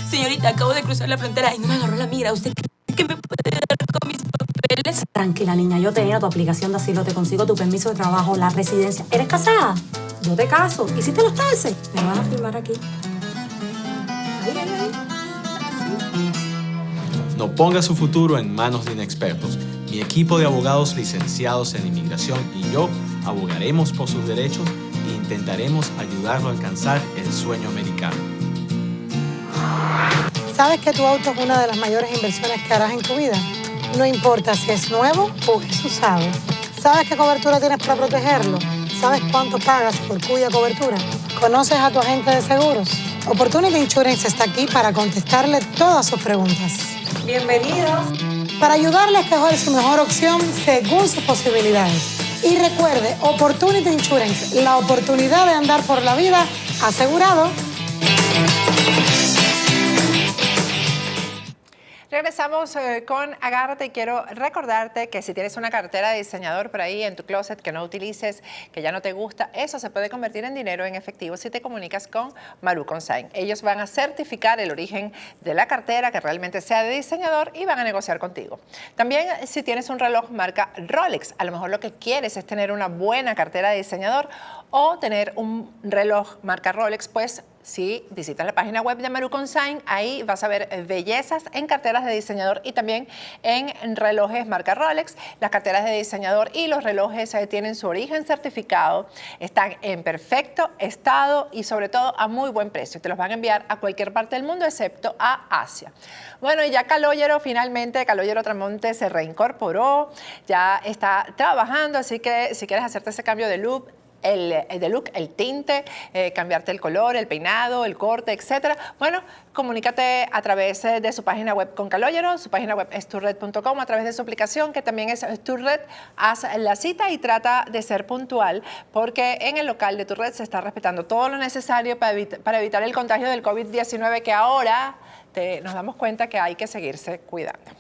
Señorita, acabo de cruzar la frontera y no me agarró la mira. ¿Usted cree que me puede dar con mis papeles? Tranquila, niña, yo tenía tu aplicación de asilo, te consigo tu permiso de trabajo, la residencia. ¿Eres casada? Yo te caso. ¿Hiciste los taxes? Me vas a firmar aquí. Ahí. No ponga su futuro en manos de inexpertos. Mi equipo de abogados licenciados en inmigración y yo abogaremos por sus derechos e intentaremos ayudarlo a alcanzar el sueño americano. ¿Sabes que tu auto es una de las mayores inversiones que harás en tu vida? No importa si es nuevo o es usado. ¿Sabes qué cobertura tienes para protegerlo? ¿Sabes cuánto pagas por cuya cobertura? ¿Conoces a tu agente de seguros? Opportunity Insurance está aquí para contestarle todas sus preguntas. Bienvenidos. Para ayudarle a escoger su mejor opción según sus posibilidades. Y recuerde, Opportunity Insurance, la oportunidad de andar por la vida asegurado. Regresamos con Agárrate y quiero recordarte que si tienes una cartera de diseñador por ahí en tu closet que no utilices, que ya no te gusta, eso se puede convertir en dinero en efectivo si te comunicas con Maru Consign. Ellos van a certificar el origen de la cartera, que realmente sea de diseñador, y van a negociar contigo. También si tienes un reloj marca Rolex, a lo mejor lo que quieres es tener una buena cartera de diseñador o tener un reloj marca Rolex, pues si visitas la página web de Maru Consign, ahí vas a ver bellezas en carteras de diseñador y también en relojes marca Rolex. Las carteras de diseñador y los relojes tienen su origen certificado, están en perfecto estado y sobre todo a muy buen precio. Te los van a enviar a cualquier parte del mundo excepto a Asia. Bueno, y ya Calogero, finalmente, Calogero Tramonte se reincorporó, ya está trabajando, así que si quieres hacerte ese cambio de look, el tinte, cambiarte el color, el peinado, el corte, etcétera. Bueno, comunícate a través de su página web con Calogero. Su página web es turred.com, a través de su aplicación que también es Turred. Haz la cita y trata de ser puntual porque en el local de Turred se está respetando todo lo necesario para evitar el contagio del COVID-19, que ahora nos damos cuenta que hay que seguirse cuidando.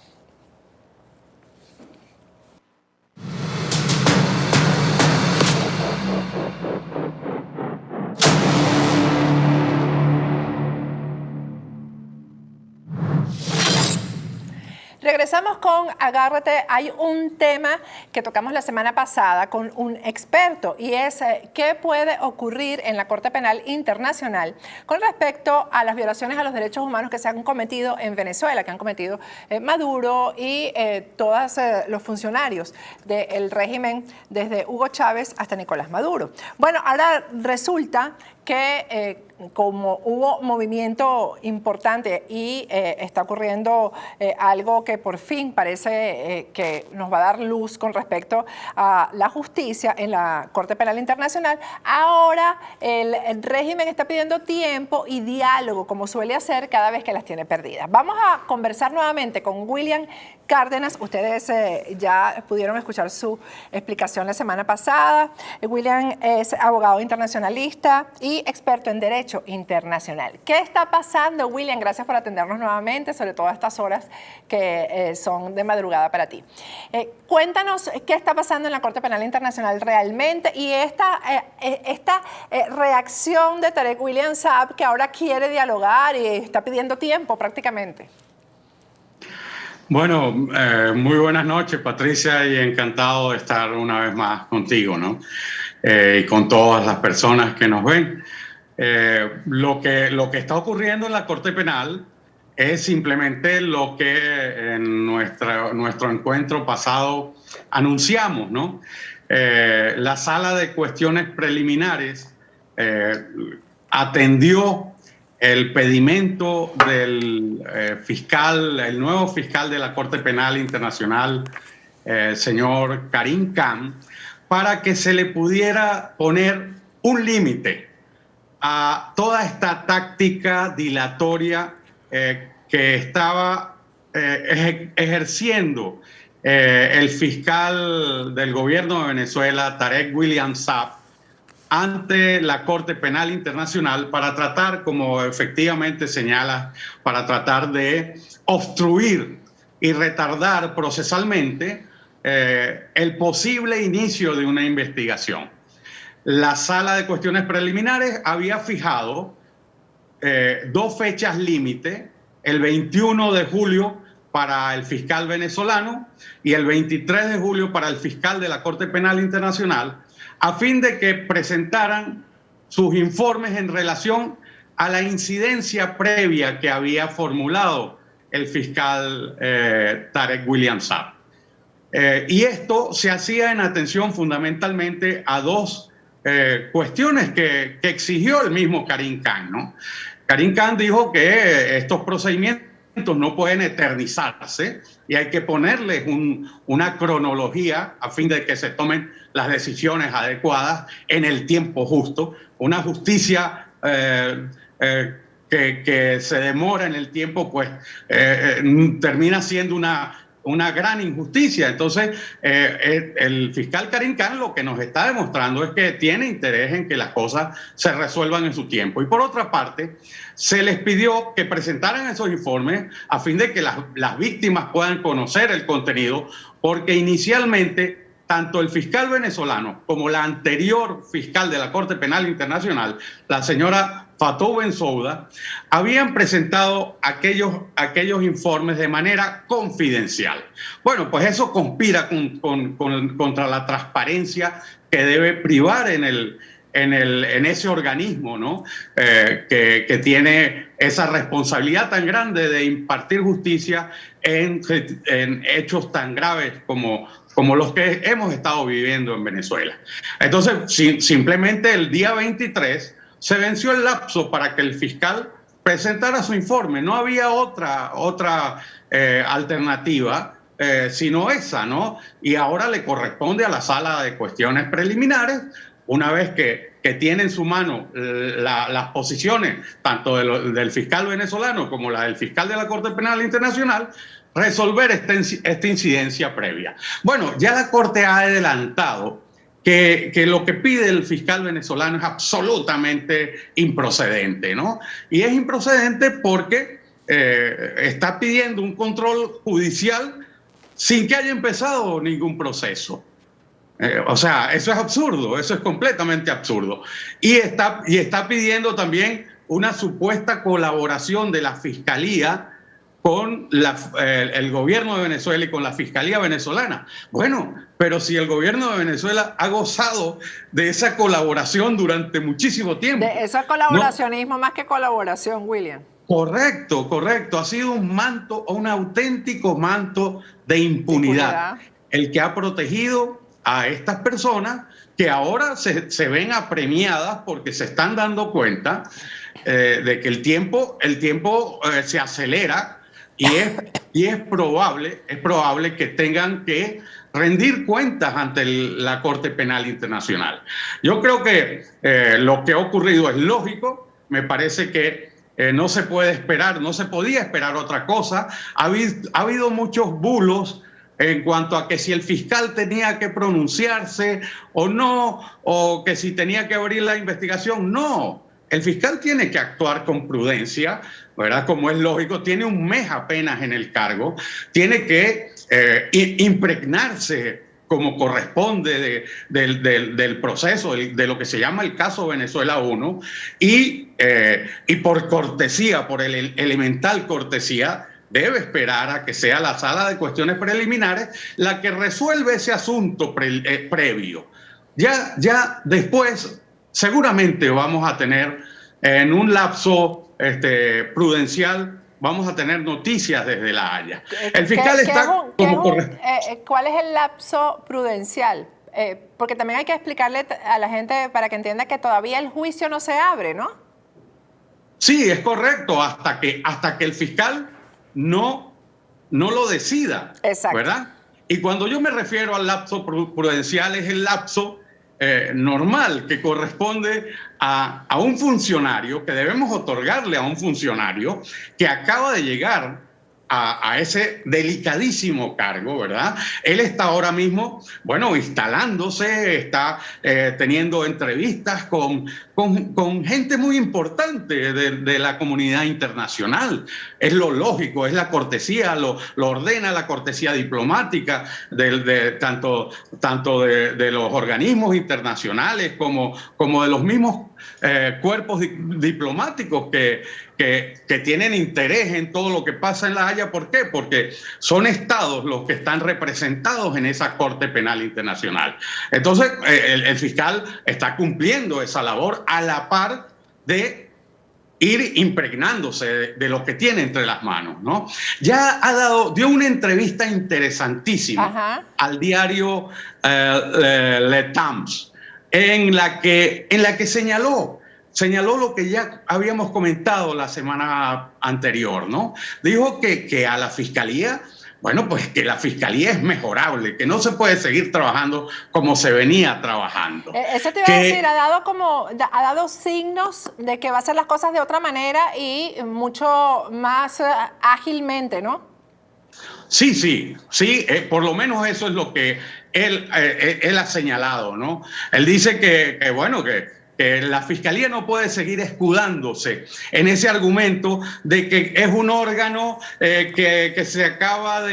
Regresamos con Agárrate. Hay un tema que tocamos la semana pasada con un experto y es qué puede ocurrir en la Corte Penal Internacional con respecto a las violaciones a los derechos humanos que se han cometido en Venezuela, que han cometido Maduro y todos los funcionarios del régimen desde Hugo Chávez hasta Nicolás Maduro. Bueno, ahora resulta que como hubo movimiento importante y está ocurriendo algo que por fin parece que nos va a dar luz con respecto a la justicia en la Corte Penal Internacional, ahora el régimen está pidiendo tiempo y diálogo, como suele hacer cada vez que las tiene perdidas. Vamos a conversar nuevamente con William Cárdenas. Ustedes ya pudieron escuchar su explicación la semana pasada. William es abogado internacionalista y experto en derecho internacional. ¿Qué está pasando, William? Gracias por atendernos nuevamente, sobre todo a estas horas que son de madrugada para ti. Cuéntanos qué está pasando en la Corte Penal Internacional realmente y esta reacción de Tarek William Saab, que ahora quiere dialogar y está pidiendo tiempo prácticamente. Bueno, muy buenas noches, Patricia, y encantado de estar una vez más contigo, ¿no? Y con todas las personas que nos ven. Lo que está ocurriendo en la Corte Penal es simplemente lo que en nuestro encuentro pasado anunciamos, ¿no? La Sala de Cuestiones Preliminares atendió el pedimento del el nuevo fiscal de la Corte Penal Internacional, señor Karim Khan, para que se le pudiera poner un límite a toda esta táctica dilatoria que estaba ejerciendo el fiscal del gobierno de Venezuela, Tarek William Saab, ante la Corte Penal Internacional para tratar, como efectivamente señala, para tratar de obstruir y retardar procesalmente el posible inicio de una investigación. La Sala de Cuestiones Preliminares había fijado 2 fechas límite el 21 de julio para el fiscal venezolano y el 23 de julio para el fiscal de la Corte Penal Internacional, a fin de que presentaran sus informes en relación a la incidencia previa que había formulado el fiscal Tarek William Saab. Y esto se hacía en atención fundamentalmente a dos cuestiones que exigió el mismo Karim Khan, ¿no? Karim Khan dijo que estos procedimientos no pueden eternizarse y hay que ponerles una cronología a fin de que se tomen las decisiones adecuadas en el tiempo justo. Una justicia que se demora en el tiempo, pues termina siendo una gran injusticia. Entonces, el fiscal Karim Khan lo que nos está demostrando es que tiene interés en que las cosas se resuelvan en su tiempo. Y por otra parte, se les pidió que presentaran esos informes a fin de que las víctimas puedan conocer el contenido, porque inicialmente tanto el fiscal venezolano como la anterior fiscal de la Corte Penal Internacional, la señora Fatou Bensouda, habían presentado aquellos informes de manera confidencial. Bueno, pues eso conspira contra la transparencia que debe privar en ese organismo, ¿no? Que tiene esa responsabilidad tan grande de impartir justicia en hechos tan graves como los que hemos estado viviendo en Venezuela. Entonces, simplemente el día 23 se venció el lapso para que el fiscal presentara su informe. No había otra alternativa sino esa, ¿no? Y ahora le corresponde a la Sala de Cuestiones Preliminares, una vez que tiene en su mano las posiciones tanto del fiscal venezolano como la del fiscal de la Corte Penal Internacional, resolver esta incidencia previa. Bueno, ya la Corte ha adelantado que lo que pide el fiscal venezolano es absolutamente improcedente, ¿no? Y es improcedente porque está pidiendo un control judicial sin que haya empezado ningún proceso. O sea, eso es absurdo, eso es completamente absurdo. Y está pidiendo también una supuesta colaboración de la Fiscalía con el gobierno de Venezuela y con la Fiscalía venezolana. Bueno, pero si el gobierno de Venezuela ha gozado de esa colaboración durante muchísimo tiempo. De ese colaboracionismo, ¿no? Más que colaboración, William. Correcto. Ha sido un manto, un auténtico manto de impunidad. El que ha protegido a estas personas que ahora se ven apremiadas porque se están dando cuenta de que el tiempo se acelera y es probable que tengan que rendir cuentas ante la Corte Penal Internacional. Yo creo que lo que ha ocurrido es lógico. Me parece que no se puede esperar, no se podía esperar otra cosa. Ha habido muchos bulos en cuanto a que si el fiscal tenía que pronunciarse o no, o que si tenía que abrir la investigación. No, el fiscal tiene que actuar con prudencia, ¿verdad? Como es lógico, tiene un mes apenas en el cargo, tiene que impregnarse como corresponde del proceso, de lo que se llama el caso Venezuela 1, y por cortesía, por el elemental cortesía, debe esperar a que sea la Sala de Cuestiones Preliminares la que resuelve ese asunto previo. Ya después seguramente vamos a tener en un lapso prudencial, vamos a tener noticias desde La Haya. El fiscal está ¿Cuál es el lapso prudencial? Porque también hay que explicarle a la gente para que entienda que todavía el juicio no se abre, ¿no? Sí, es correcto, hasta que el fiscal no lo decida. Exacto. ¿Verdad? Y cuando yo me refiero al lapso prudencial, es el lapso normal que corresponde a un funcionario, que debemos otorgarle a un funcionario que acaba de llegar a ese delicadísimo cargo, ¿verdad? Él está ahora mismo, bueno, instalándose, está teniendo entrevistas con gente muy importante de la comunidad internacional. Es lo lógico, es la cortesía, lo ordena la cortesía diplomática tanto de los organismos internacionales como de los mismos cuerpos diplomáticos que tienen interés en todo lo que pasa en La Haya. ¿Por qué? Porque son estados los que están representados en esa Corte Penal Internacional. Entonces, el fiscal está cumpliendo esa labor a la par de ir impregnándose de lo que tiene entre las manos, ¿no? Ya dio una entrevista interesantísima al diario Le Temps, en la que señaló lo que ya habíamos comentado la semana anterior, ¿no? Dijo que a la fiscalía, bueno, pues que la fiscalía es mejorable, que no se puede seguir trabajando como se venía trabajando. Eso te iba a decir, ha dado signos de que va a hacer las cosas de otra manera y mucho más ágilmente, ¿no? Sí, por lo menos eso es lo que él ha señalado, ¿no? Él dice que la fiscalía no puede seguir escudándose en ese argumento de que es un órgano que se acaba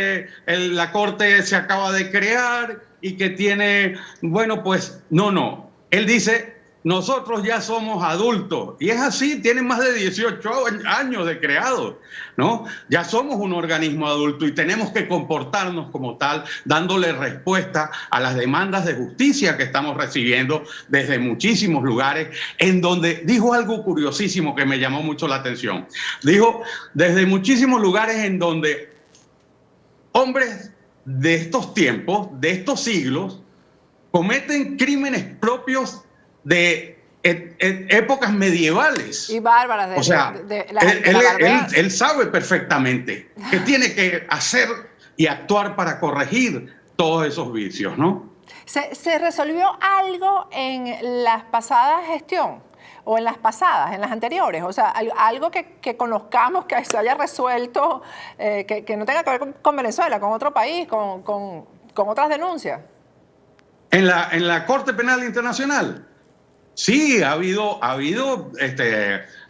la Corte se acaba de crear y que tiene, bueno, pues no. Él dice, nosotros ya somos adultos, y es así, tienen más de 18 años de creados, ¿no? Ya somos un organismo adulto y tenemos que comportarnos como tal, dándole respuesta a las demandas de justicia que estamos recibiendo desde muchísimos lugares, en donde dijo algo curiosísimo que me llamó mucho la atención. Dijo, desde muchísimos lugares en donde hombres de estos tiempos, de estos siglos, cometen crímenes propios de épocas medievales. Y bárbaras. O sea, él sabe perfectamente que tiene que hacer y actuar para corregir todos esos vicios, ¿no? ¿Se resolvió algo en la pasada gestión? ¿O en las pasadas, en las anteriores? O sea, algo que conozcamos, que se haya resuelto, que no tenga que ver con Venezuela, con otro país, con otras denuncias. ¿En la Corte Penal Internacional? Sí, ha habido,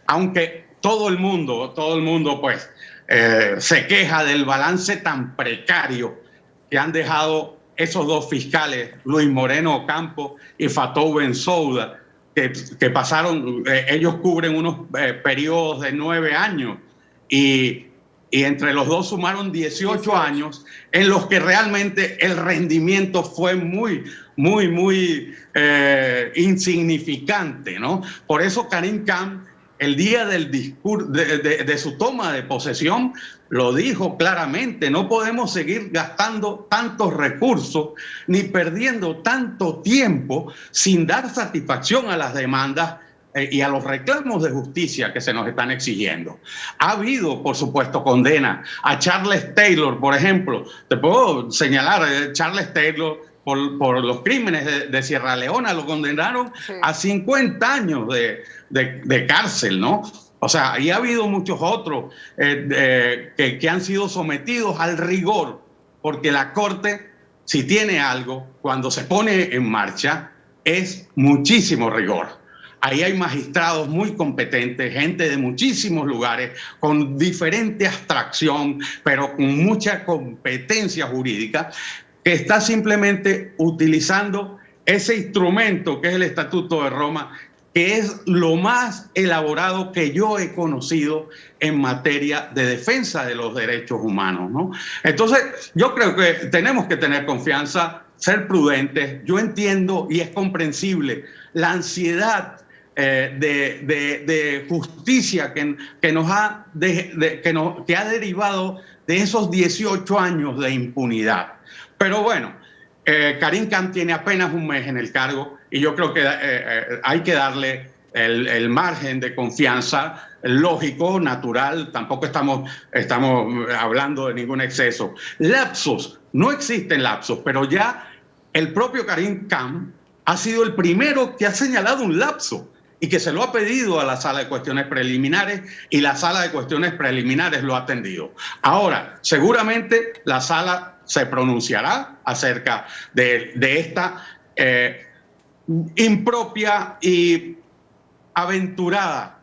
aunque todo el mundo pues se queja del balance tan precario que han dejado esos dos fiscales, Luis Moreno Ocampo y Fatou Bensouda, que pasaron, ellos cubren unos periodos de 9 años y entre los dos sumaron 18 años en los que realmente el rendimiento fue muy insignificante, ¿no? Por eso Karim Khan, el día del discurso de su toma de posesión, lo dijo claramente: no podemos seguir gastando tantos recursos ni perdiendo tanto tiempo sin dar satisfacción a las demandas y a los reclamos de justicia que se nos están exigiendo. Ha habido, por supuesto, condena a Charles Taylor, por ejemplo. Te puedo señalar, Charles Taylor, por los crímenes de Sierra Leona, lo condenaron a 50 años de cárcel, ¿no? O sea, y ha habido muchos otros que han sido sometidos al rigor, porque la Corte, si tiene algo, cuando se pone en marcha, es muchísimo rigor. Ahí hay magistrados muy competentes, gente de muchísimos lugares, con diferente abstracción, pero con mucha competencia jurídica, que está simplemente utilizando ese instrumento que es el Estatuto de Roma, que es lo más elaborado que yo he conocido en materia de defensa de los derechos humanos, ¿no? Entonces, yo creo que tenemos que tener confianza, ser prudentes. Yo entiendo y es comprensible la ansiedad de justicia que ha derivado de esos 18 años de impunidad. Pero bueno, Karim Khan tiene apenas un mes en el cargo y yo creo que hay que darle el margen de confianza lógico, natural. Tampoco estamos hablando de ningún exceso. Lapsos, no existen lapsos, pero ya el propio Karim Khan ha sido el primero que ha señalado un lapso y que se lo ha pedido a la Sala de Cuestiones Preliminares, y la Sala de Cuestiones Preliminares lo ha atendido. Ahora, seguramente la Sala se pronunciará acerca de esta impropia y aventurada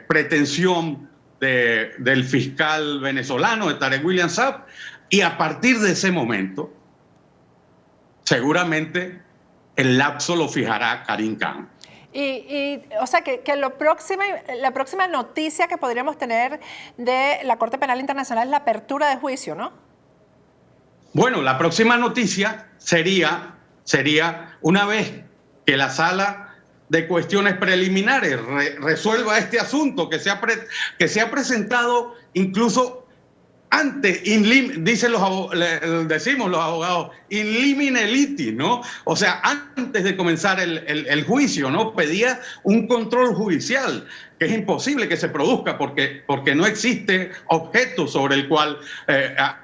pretensión del fiscal venezolano, de Tarek William Saab, y a partir de ese momento, seguramente el lapso lo fijará Karim Khan. O sea, que la próxima noticia que podríamos tener de la Corte Penal Internacional es la apertura de juicio, ¿no? Bueno, la próxima noticia sería una vez que la Sala de Cuestiones Preliminares resuelva este asunto que se ha presentado incluso antes, decimos los abogados, in limine litis, ¿no? O sea, antes de comenzar el juicio, ¿no? Pedía un control judicial, que es imposible que se produzca porque no existe objeto sobre el cual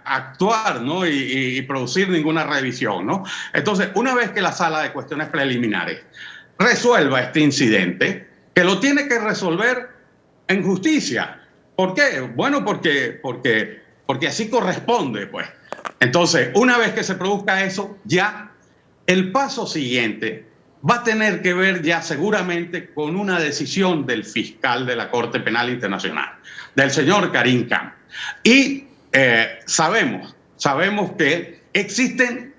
actuar, ¿no? Y producir ninguna revisión, ¿no? Entonces, una vez que la Sala de Cuestiones Preliminares resuelva este incidente, que lo tiene que resolver en justicia. ¿Por qué? Bueno, porque así corresponde, pues. Entonces, una vez que se produzca eso, ya el paso siguiente va a tener que ver ya seguramente con una decisión del fiscal de la Corte Penal Internacional, del señor Karim Khan. Y sabemos que existen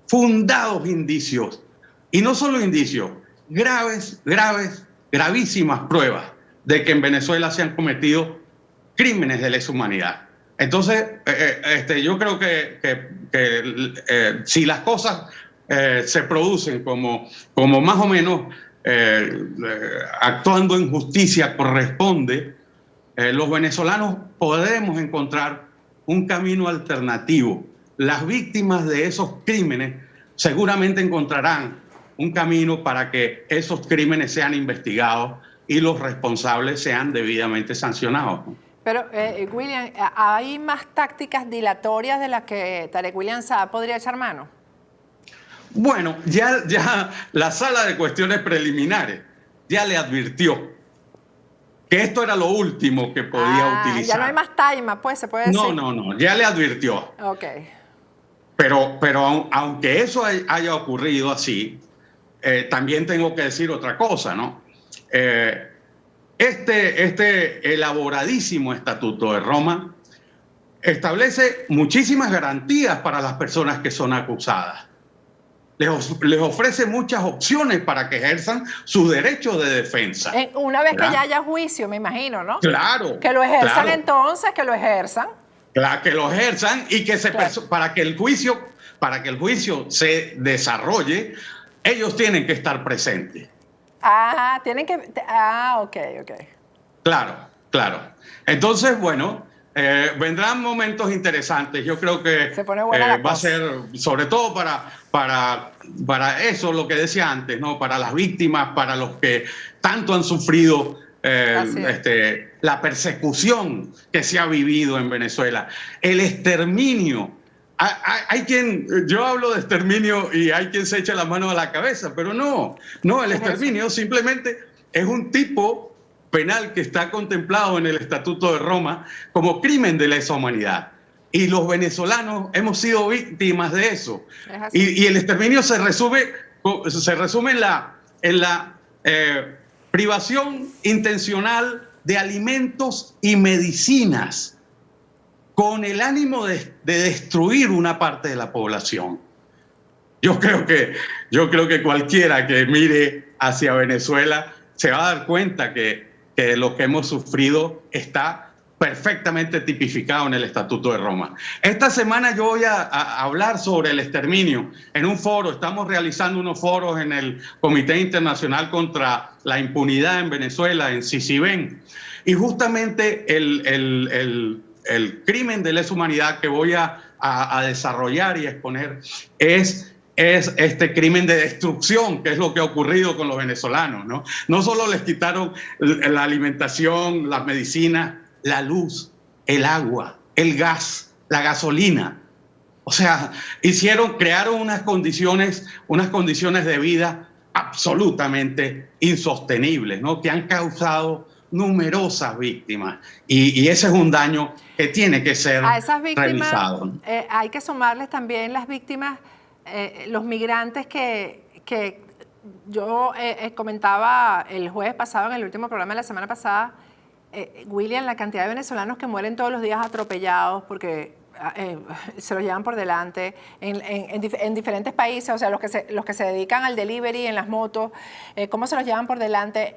fundados indicios, y no solo indicios, gravísimas pruebas de que en Venezuela se han cometido crímenes de lesa humanidad. Entonces, yo creo que si las cosas se producen como más o menos actuando en justicia corresponde, los venezolanos podremos encontrar un camino alternativo. Las víctimas de esos crímenes seguramente encontrarán un camino para que esos crímenes sean investigados y los responsables sean debidamente sancionados, ¿no? Pero, William, ¿hay más tácticas dilatorias de las que Tarek William Saab podría echar mano? Bueno, ya la Sala de Cuestiones Preliminares ya le advirtió que esto era lo último que podía utilizar. Ya no hay más taima, pues, se puede decir. No, ya le advirtió. Ok. Pero aunque eso haya ocurrido así, también tengo que decir otra cosa, ¿no? Este elaboradísimo Estatuto de Roma establece muchísimas garantías para las personas que son acusadas. Les ofrece muchas opciones para que ejerzan sus derechos de defensa. Una vez que ya haya juicio, me imagino, ¿no? Claro. Que lo ejerzan, claro. Entonces, que lo ejerzan. Claro, que lo ejerzan y que para que el juicio se desarrolle, ellos tienen que estar presentes. Ok. Claro. Entonces, bueno, vendrán momentos interesantes. Yo creo que se pone buena va a ser, sobre todo para eso, lo que decía antes, ¿no? Para las víctimas, para los que tanto han sufrido la persecución que se ha vivido en Venezuela, el exterminio. Yo hablo de exterminio y hay quien se echa la mano a la cabeza, pero no, el exterminio simplemente es un tipo penal que está contemplado en el Estatuto de Roma como crimen de lesa humanidad. Y los venezolanos hemos sido víctimas de eso. Y el exterminio se resume en la privación intencional de alimentos y medicinas, con el ánimo de destruir una parte de la población. Yo creo que cualquiera que mire hacia Venezuela se va a dar cuenta que lo que hemos sufrido está perfectamente tipificado en el Estatuto de Roma. Esta semana yo voy a hablar sobre el exterminio en un foro. Estamos realizando unos foros en el Comité Internacional contra la Impunidad en Venezuela, en CICIBEN. Y justamente el crimen de lesa humanidad que voy a desarrollar y exponer es este crimen de destrucción, que es lo que ha ocurrido con los venezolanos, ¿no? No solo les quitaron la alimentación, las medicinas, la luz, el agua, el gas, la gasolina. O sea, crearon unas condiciones de vida absolutamente insostenibles, ¿no? Que han causado numerosas víctimas. Y ese es un daño que tiene que ser a esas víctimas, revisado, ¿no? Hay que sumarles también las víctimas, los migrantes que yo comentaba el jueves pasado en el último programa de la semana pasada, William, la cantidad de venezolanos que mueren todos los días atropellados porque se los llevan por delante en diferentes países, o sea, los que se dedican al delivery en las motos, cómo se los llevan por delante,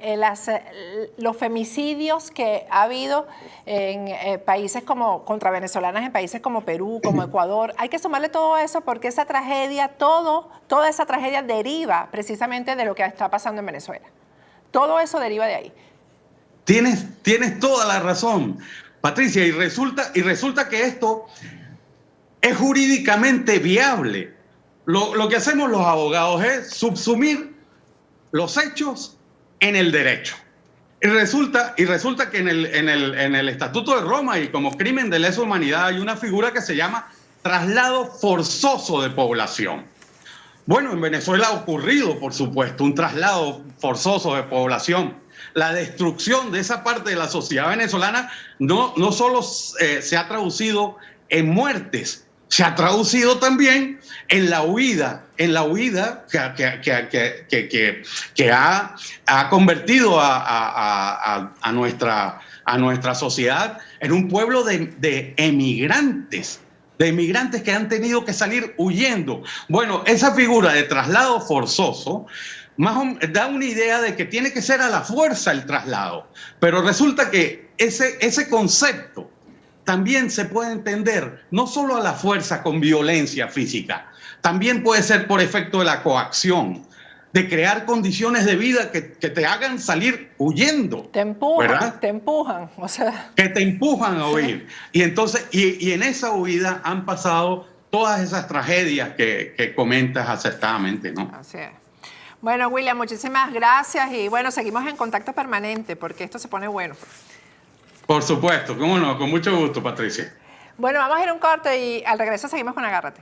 los femicidios que ha habido en países como contra venezolanas, en países como Perú, como Ecuador. Hay que sumarle todo eso porque esa tragedia, toda esa tragedia deriva precisamente de lo que está pasando en Venezuela. Todo eso deriva de ahí. Tienes toda la razón, Patricia, y resulta que esto es jurídicamente viable. Lo que hacemos los abogados es subsumir los hechos en el derecho. Y resulta que en el Estatuto de Roma y como crimen de lesa humanidad hay una figura que se llama traslado forzoso de población. Bueno, en Venezuela ha ocurrido, por supuesto, un traslado forzoso de población. La destrucción de esa parte de la sociedad venezolana no solo se ha traducido en muertes, se ha traducido también en la huida que ha convertido a nuestra sociedad en un pueblo de emigrantes que han tenido que salir huyendo. Bueno, esa figura de traslado forzoso da una idea de que tiene que ser a la fuerza el traslado, pero resulta que ese concepto también se puede entender no solo a la fuerza con violencia física, también puede ser por efecto de la coacción, de crear condiciones de vida que te hagan salir huyendo. Te empujan, ¿verdad? te empujan, o sea. Que te empujan a huir. Sí. Y entonces, y en esa huida han pasado todas esas tragedias que comentas acertadamente, ¿no? Así es. Bueno, William, muchísimas gracias y bueno, seguimos en contacto permanente porque esto se pone bueno. Por supuesto, cómo no, con mucho gusto, Patricia. Bueno, vamos a ir a un corte y al regreso seguimos con Agárrate.